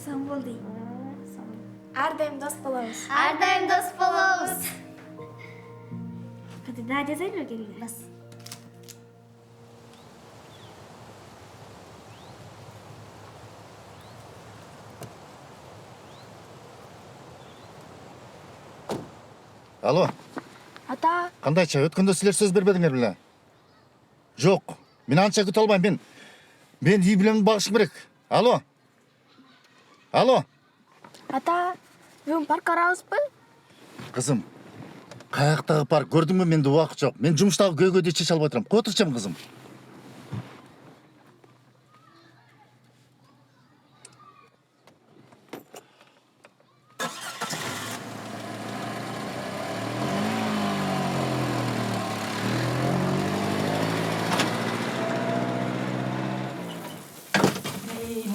Саң болды. Әрдайым дос болабыз. Әрдайым дос болобуз. Hadi daha yazayım mı gelin? Бас. Алло, Ата, қандайша өткенде сілер сөз бербедіңдер біле? Жоқ, мен анша күте алмаймын. Мен үй білемін бағышым керек. Алло. Алло. ата, бүгін парк арамыз ба? Қызым, қаяқтағы парк көрдің бе, менде уақыт жоқ. Мен жұмыстағы көйгөйде шеше алып отырамын. Қой отырсам, қызым.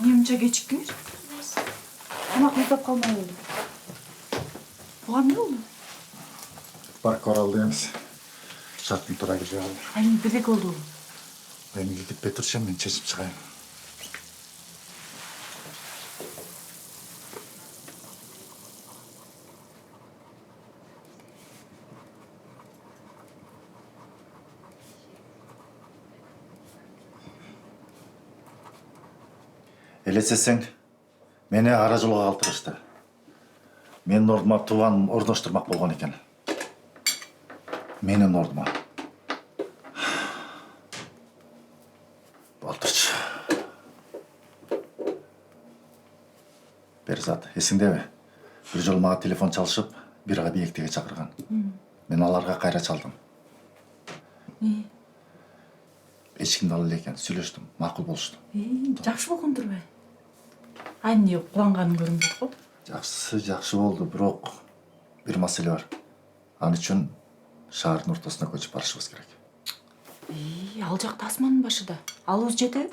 Немче кечиктиңиз? Тамак уктап калмай болду. Буга эмне болду? Парк оралды емес. Шарттың тура келе алды. Айым бирдеке болду. Мен үйге кетпей тұрсам, мен шешіп шығайын. Елесесең, мені ара жолға қалдырышты. Менің ордыма туғаным орнаштырмақ болған екен. Менің ордыма. Болдыршы. Берзат, есіңде бе? Bir жол маға телефон çalышып, бір объектіге шақырған. Мен аларға қайра çalдым. Не? Ешкімді алып екен, сөйлештім, мақұл болышты. Жакшы болгондур бе? Айым не куланганын көрүнбөйт го? Жақсы болды, бирок bir маселе бар. Аны үчүн шаардын ортосуна көчүп барышыбыз керек. Ал жакта асмандын башыда. Алыбыз жетеби?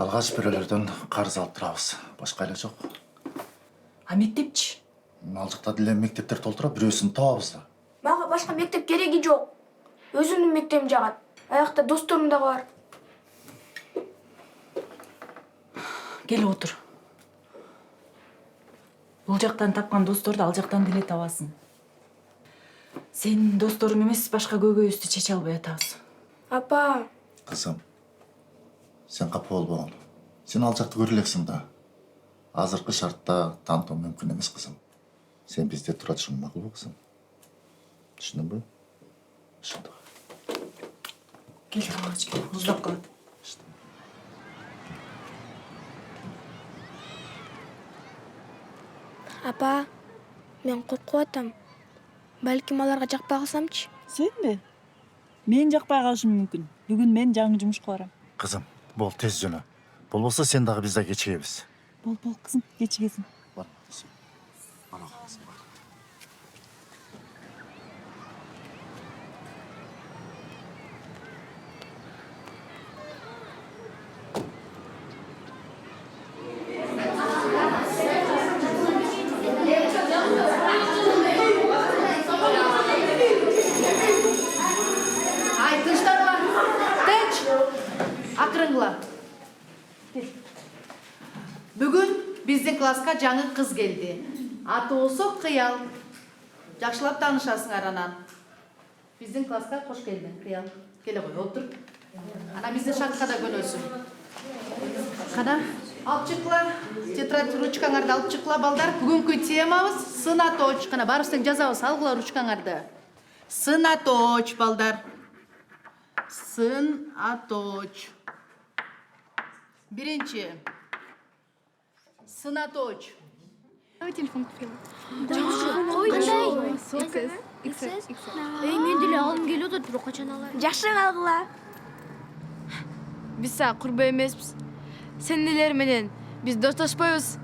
Алгач бирөөлөрдөн карыз алып турабыз. Башка эле жок. А мектепчи? Ал жакта деле мектептер толтура, бирөөсүн табабыз да. Мага башка мектеп кереги жок. Өзүмдүн мектебим жагат. Аякта досторум да бар. Кел отур. Бул жактан тапкан досторду ал жактан деле табасың. Сенин досторуң эмес, башка көйгөйүбүздү чече албай атабыз. Апа, Кызым, сен капа болбогун. Сен ал жакты көрө элексиң да. Азыркы шартта тантоо мүмкүн эмес, кызым. Сен бизде тура турушуң макулбу, кызым? Түшүндүңбү? Ошондой. Кел, алгач кел, уздап калат. апа, мен коркуп атам. Балким аларга жакпай калсамчы? Сенби? Мен жакпай калышым мүмкүн. Бүгүн мен жаңы жумушка барам. Кызым, бол тез жөнө. Болбосо сен дагы бизде кечигебиз. Бол кызым, кечигесиң. Бар, кызым. Бар, кызым, бар. Ай, тынчтарма. Тынч. Акырыңгыла. Бүгүн биздин класска жаңы кыз келди. Атоосу Кыял. Жакшылап таанышасыңар анан. Биздин класска кош келдиң, Кыял. Келе кой, отур. Ана биздин шартка да көнөсүң. Кана, алып чыккыла. Тетрадь ручкаңарды алып чыккыла, балдар. Бүгүнкү темабыз сын атооч. Кана барыбыздан жазабыз, алгыла ручкаңарды. Сын атооч, балдар. Сын атооч. Биринчи. Сын атооч. Мен деле алым келип атат, бирок качан алар? Жакшы алгыла. Биз сага курбай эмеспиз. Сен элер менен биз достошпойбуз.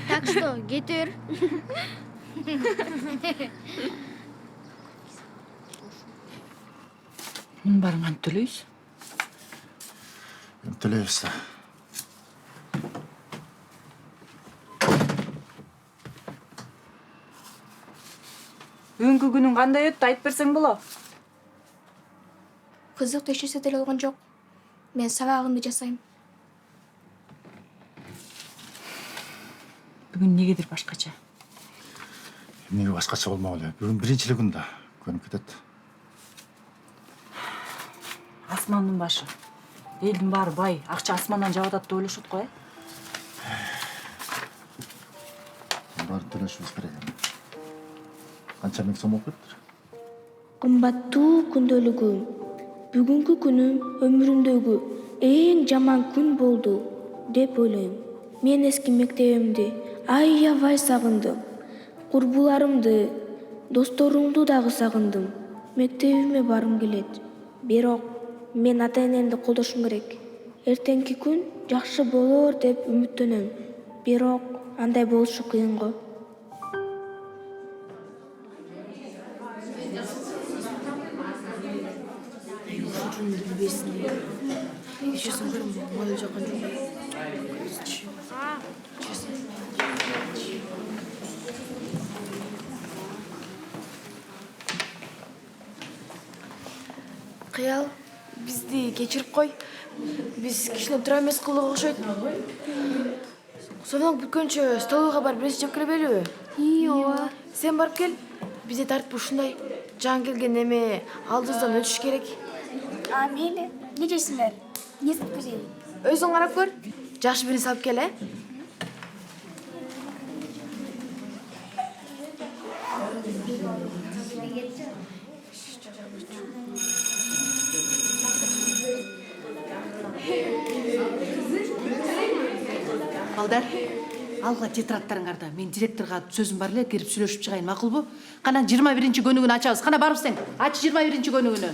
Так что, кетир. Мунун баарын кантип төлөйбүз? Төлөйбүз да. Бүгүнкү күнүң кандай өттү, айтып берсең болот. Кызык эч нерсе деле болгон жок. Мен сабагымды жасайм. Бүгін негедір башқача. Эмнеге башкача болмок эле? Бүгүн биринчи күн да. Көнүп кетет. Асмандын башы. Элдин баары бай, акча асмандан жаап атат деп ойлошот го, Баары төлөшүбүз керек эми. Канча миң сом болуп кетти? Кымбаттуу күндөлүгүм, бүгүнкү күнүм өмүрүмдөгү эң жаман күн болду деп ойлойм. Мен эски мектебимди аябай сагындым. Курбуларымды, досторумду дагы сагындым. Мектебиме барым келет. Бирок мен ата-энемди колдошум керек. Эртеңки күн жакшы болор деп үмүттөнөм. Бирок андай болушу кыйын го. Кыял, бизди кечирип кой. Биз кичине тура эмес кылдык окшойт. Сонун бүткөнчө столовыйга барып нерсе жеп келе берелиби? ооба. Сен барып кел. Бизде тартип ушундай. Жаңы келген эме алдыбыздан өтүш керек. Мейли, не жейсиңер? Не сатып берейин? Өзүң карап көр. Жакшы биrini салып кел, Балдар, алга тетрадтарыңарды. Мен директорга сөзүм бар эле, кирип сүйлөшүп чыгайын, макулбу? Кана 21 көнүгүнү ачабыз. Кана барып сен. Ач 21 көнүгүнү.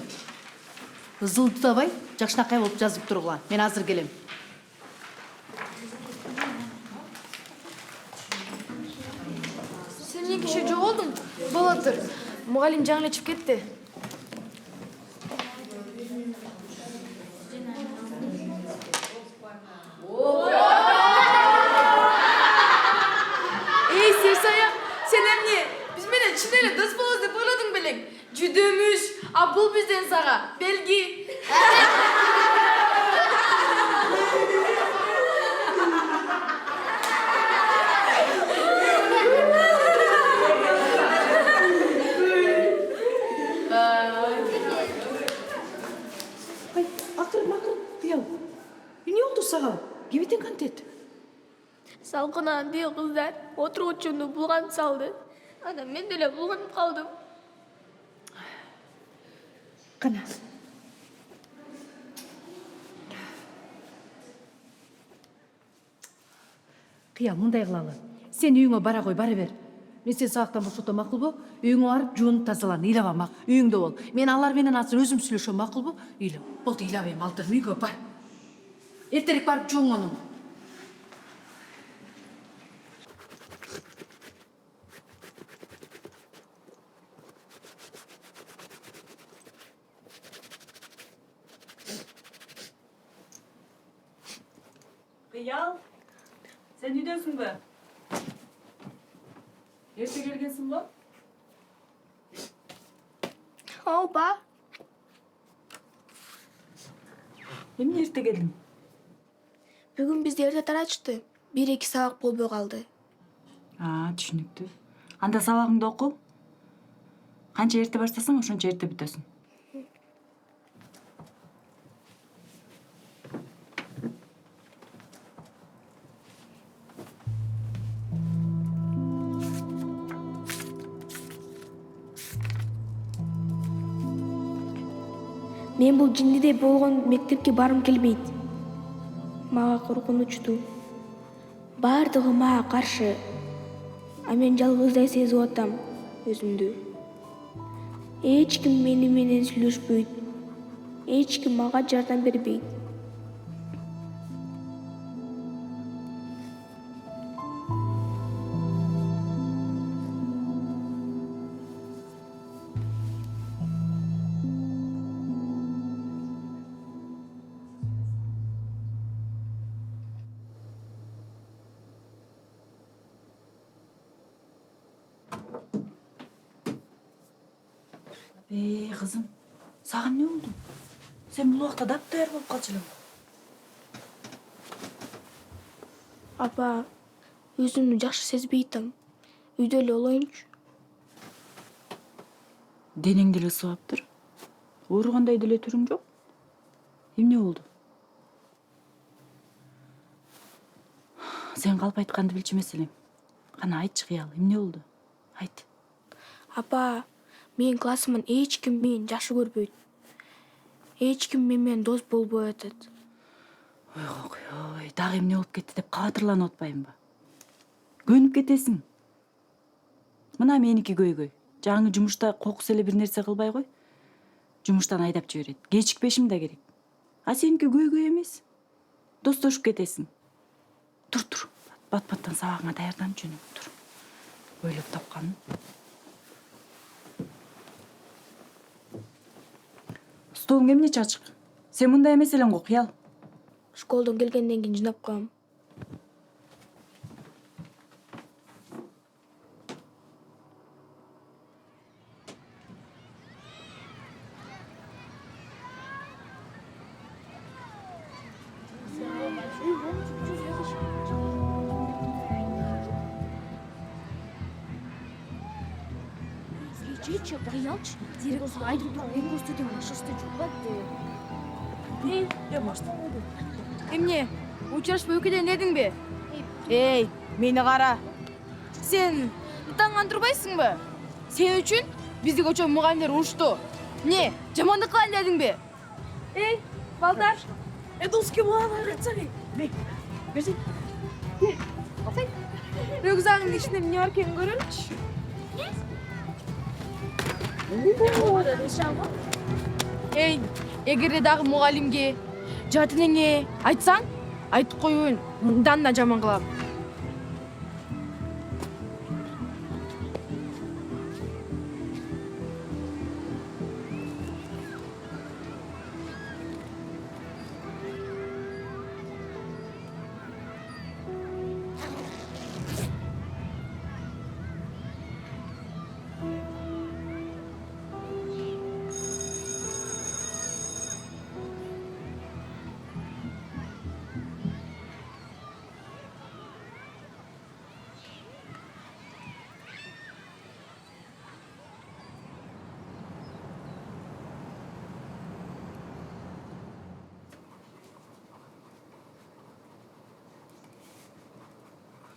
Ызылдабай, жакшынакай болуп жазып тургула. Мен азыр келем. Сен эмне кеше жоголдуң? Бола тур. Мугалим жаңы эле чыгып кетти. Эй, Серсая, сен эмне? Биз менен чын эле дос болобуз деп ойладың белең? Жүдөмүш, а бул бизден сага белги. Акырын, кыял. Эмне болду сага? Кебетен контент. Салкынан бир кыздар отургучуну булган салды. Анан мен деле булганып калдым. Кана. Кыя, мындай кылалы. Сен үйүңө бара кой, бара бер. Мен сен сабактан бошотом, макулбу? Үйүңө барып жуунуп тазалан, ыйлаба мак. Үйүңдө бол. Мен алар менен азыр өзүм сүйлөшөм, макулбу? Ыйла. Болду, ыйлап эми, алдыр, үйгө бар. Эртерээк барып жууң ону. Кыял, сен үйдөсүңбү? Эрте келгенсиң го? Ооба. Эмне эрте келдиң? Бүгүн бизде эрте таратышты. 1-2 сабак болбой калды. Түшүнүктүү. Анда сабагыңды оку. Канча эрте баштасаң, ошончо эрте бүтөсүң. Мен бул жиндидей болгон мектепке барым келбейт. Мага коркунучтуу. Бардыгы мага каршы. А мен жалгыздай сезип атам өзүмдү. Эч ким мени менен сүйлөшпөйт. Эч ким мага жардам бербейт. Кызым, сага эмне болду? Сен бул убакта даптаяр болуп калчу элең. Апа, өзүмдү жакшы сезбей атам. Үйдө эле олоюнчу. Денең деле ысыбаптыр. Ооругандай деле түрүң жок. Эмне болду? Сен калп айтканды билчү эмес элең. Кана айтчы, Кыял, эмне болду? Айт. Апа, менин классымдан эч ким мени жакшы көрбөйт. Эч ким менен дос болбой атат. Ой, дагы эмне болуп кетти деп кабатырланып атпайбынбы? Көнүп кетесиң. Мына меники көйгөй. Жаңы жумушта кокус эле бир нерсе кылбай кой. Жумуштан айдап жиберет. Кечикпешим да керек. А сеники көйгөй эмес. Достошуп кетесиң. Тур. Бат-баттан сабагыңа даярданып жөнөп тур. Ойлоп тапканым. Столуң эмне чачык? Сен мындай эмес элең го, Кыял. Школдон келгенден кийин жинап коем. Чечи, приялчы. Директор айтып туруп, эң көрсөтөм, шашты жукат. Эмне? Учурашпай өкеден дедиңби? Эй, мени кара. Сен таңган турбайсыңбы? Сен үчүн бизди көчө мугалимдер урушту. Не, жамандык кылайын дедиңби? Эй, балдар. Дос ким алар айтсаң? Берсең. Алсаң. Рюкзагыңдын ичинде эмне бар экенин көрөлүчү. Эй, эгерде дагы мугалимге, жат энеңе айтсаң, айтып коюун, мындан да жаман кылам.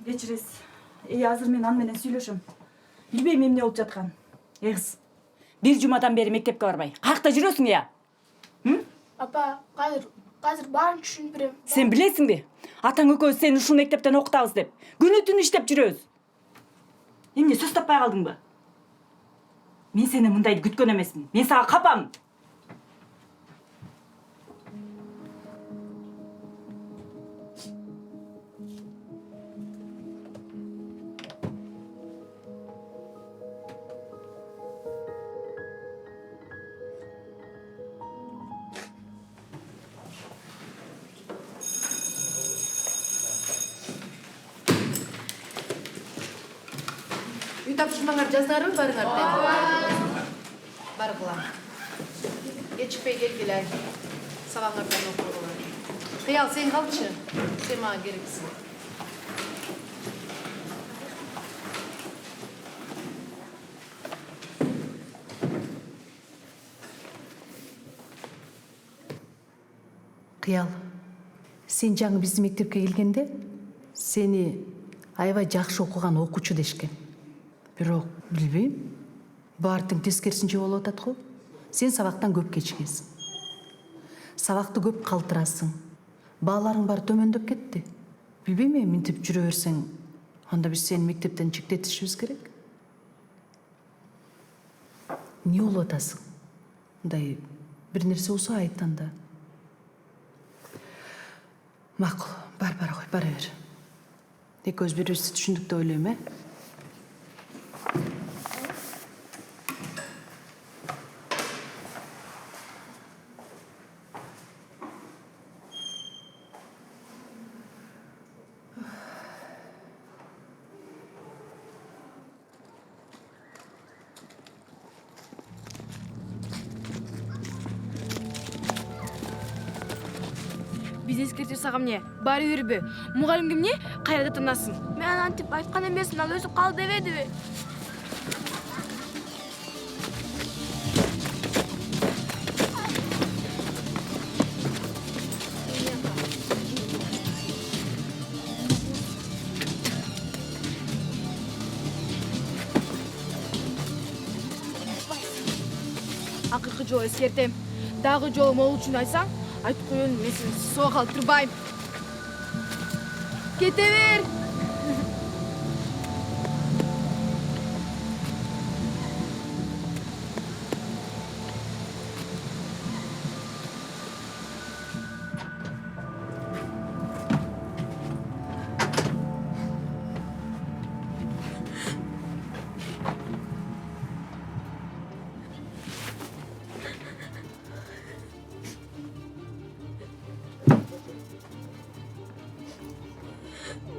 Кечиресиз. Азыр мен аны менен сүйлөшөм. Билбейм эмне болуп жаткан. Кыз, бир жумадан бери мектепке барбай. Каякта жүрөсүң я? Апа, қазір баарын түшүнүп берем. Сен билесиңби? Атаң экөөбүз сени ушул мектептен окутабыз деп. Күнү түнү иштеп жүрөбүз. Эмне сөз таппай калдыңбы? Мен сени мындайды күткөн эмесмин. Мен сага капам. Үй тапшырмаңар жаздарбы барыңар? Баргыла. Кечикпей келгиле. Сабаңардан окугула. Кыял, сен калчы. Сен мага керексиң. Кыял, сен жаңы биздин мектепке келгенде сени аябай жакшы окуган окуучу дешкен. Бирок билбейм, баардын тескерисинче болуп атат го. Сен сабактан көп кечигесиң. Сабакты көп калтырасың. Бааларың баары төмөндөп кетти. Билбейм, минтип жүрө берсең, анда биз сени мектептен чектетишибиз керек. Эмне болуп атасың? Мындай бир нерсе болсо айт анда. Макул, бара кой, бара бер. Экөөбүз бири-бирибизди түшүндүк деп ойлойм, биз эскертип салгам эмне? Бара бербе. Мугалимге эмне? Кайра таанасын. Мен антип айткан эмесмин, ал өзү кал дебедиби? Акыркы жолу эскертем. Дагы жолу могул үчүн айтсаң, айтып коеюн, мен сени суга калтырбайм. Кете бер.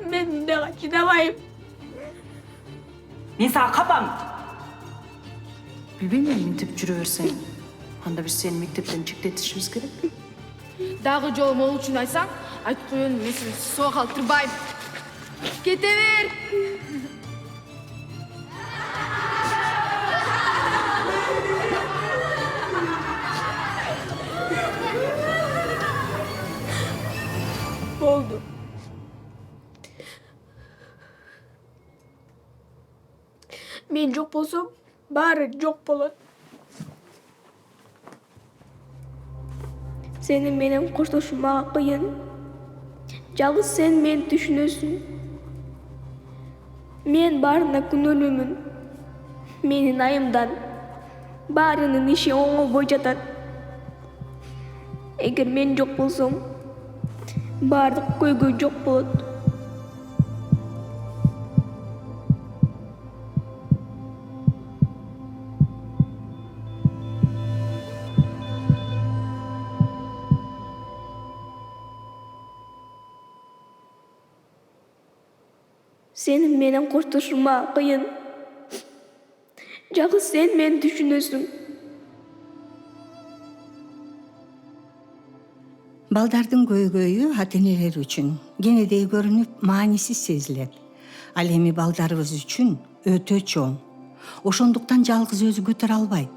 Мен дагы чыдабайм. Мен сага капам. Билбейм, мынтип жүрө берсең, анда биз сени мектептен чектетишибиз керек. Дагы жолу могул үчүн айтсаң, айтып коеюн, мен сени суга калтырбайм. Кете бер. Болду. Мен жок болсом, баары жок болот. Сени менен коштошуу мага кыйын. Жалгыз сен мени түшүнөсүң. Мен баарына күнөөлүүмүн. Менин айымдан баарынын иши оңолбой жатат. Эгер мен жок болсом, баардык көйгөй жок болот. Сенин менен коштошуу мага кыйын. Жалгыз сен мени түшүнөсүң. Балдардын көйгөйү ата-энелер үчүн кенедей көрүнүп маанисиз сезилет. Ал эми балдарыбыз үчүн өтө чоң. Ошондуктан жалгыз өзү көтөрө албайт.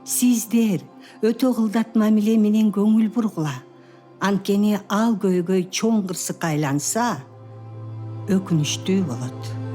Сиздер өтө кылдат мамиле менен көңүл бургула. Анткени ал көйгөй чоң кырсыкка айланса, өкүнүчтүү болот.